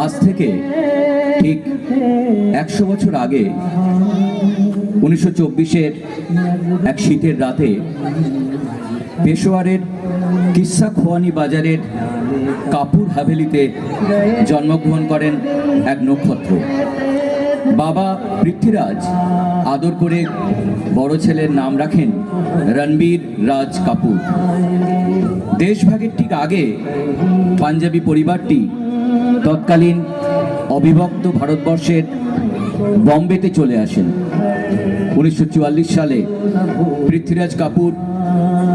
আজ থেকে ঠিক 100 বছর আগে 1924-এর এক শীতের রাতে পেশোয়ারের কিসা খোয়ানি বাজারের কাপুর হাভেলিতে জন্মগ্রহণ করেন এক নক্ষত্র। বাবা পৃথ্বীরাজ আদর করে বড় ছেলের নাম রাখেন রণবীর রাজ কাপুর। দেশভাগের ঠিক আগে পাঞ্জাবি পরিবারটি তৎকালীন অবিভক্ত ভারতবর্ষের বম্বেতে চলে আসেন। 1944 সালে পৃথ্বীরাজ কাপুর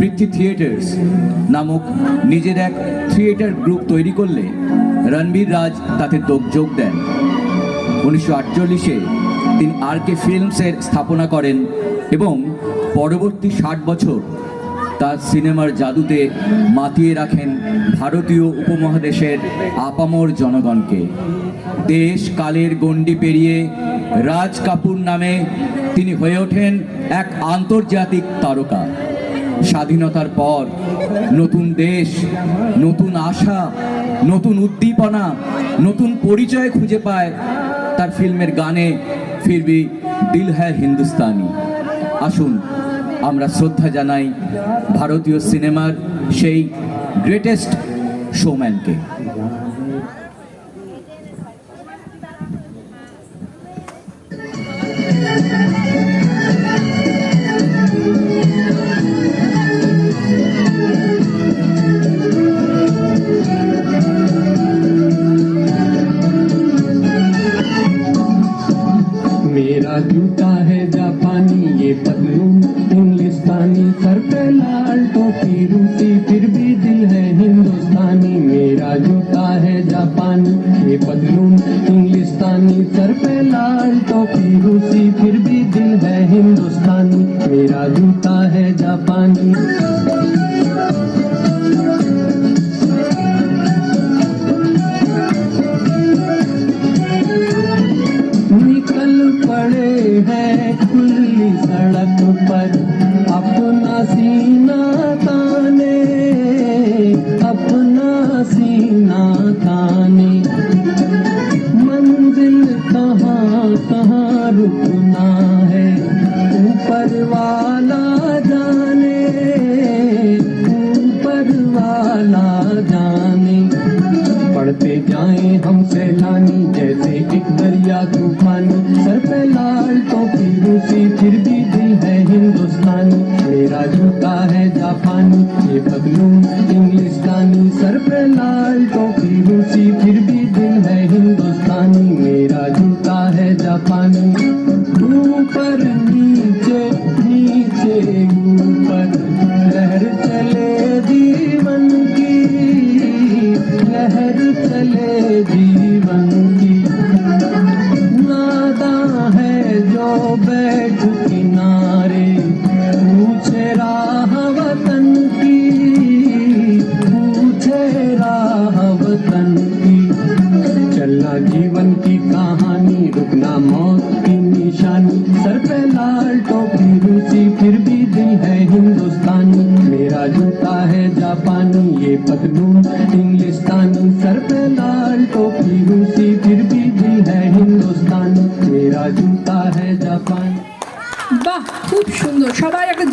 পৃথ্বী থিয়েটার্স নামক নিজের এক থিয়েটার গ্রুপ তৈরি করলে রণবীর রাজ তাতে যোগ দেন। 1948-এ তিনি আর.কে ফিল্মসের স্থাপনা করেন এবং পরবর্তী 60 বছর তার সিনেমার জাদুতে মাতিয়ে রাখেন ভারতীয় উপমহাদেশের আপামর জনগণকে। দেশ কালের গণ্ডি পেরিয়ে রাজ কাপুর নামে তিনি হয়ে ওঠেন এক আন্তর্জাতিক তারকা। স্বাধীনতার পর নতুন দেশ, নতুন আশা, নতুন উদ্দীপনা, নতুন পরিচয় খুঁজে পায় তার ফিল্মের গানে ফির ভি দিল হ্যায় হিন্দুস্তানি। আসুন আমরা শ্রদ্ধা জানাই ভারতীয় সিনেমার সেই গ্রেটেস্ট শোম্যানকে। मेरा जूता है जापानी, ये पतलून इंग्लिस्तानी, सर पे लाल टोपी रूसी, फिर भी दिल है हिंदुस्तानी। मेरा जूता है जापानी, ये पतलून इंग्लिस्तानी, सर पे लाल टोपी रूसी, फिर भी दिल है हिंदुस्तानी। मेरा जूता है जापानी। पड़े हैं खुली सड़क पर अपना सीना ताने, अपना सीना ताने। मंजिल कहाँ कहाँ रुकना है ऊपर वाला जाने, ऊपर वाला जाने। पढ़ते जाएं हम सैलानी जैसे एक दरिया तूफानी, सर पे लाल टोपी रूसी, फिर भी दिल है हिंदुस्तानी। मेरा जूता है जापानी, ये पतलून इंग्लिस्तानी, सर पे लाल टोपी रूसी, फिर भी दिल है हिंदुस्तानी। मेरा जूता है जापानी। ऊपर नीचे नीचे ऊपर लहर चले जीवन की, लहर चले जीवन की। नादा है जो बैठ किनारे पूछे राह वतन की, पूछे राह वतन की। चलना जीवन की कहानी, रुकना मौत की निशानी, सर पे लाल टोपी रूसी, फिर भी दिल है हिंदुस्तानी। मेरा जूता है जापानी, ये पतलून इंग्लिस्तानी, सर पे लाल टोपी रूसी, फिर भी दिल है हिंदुस्तानी। मेरा जूता है जापानी। বাহ, খুব সুন্দর। সবাই একটা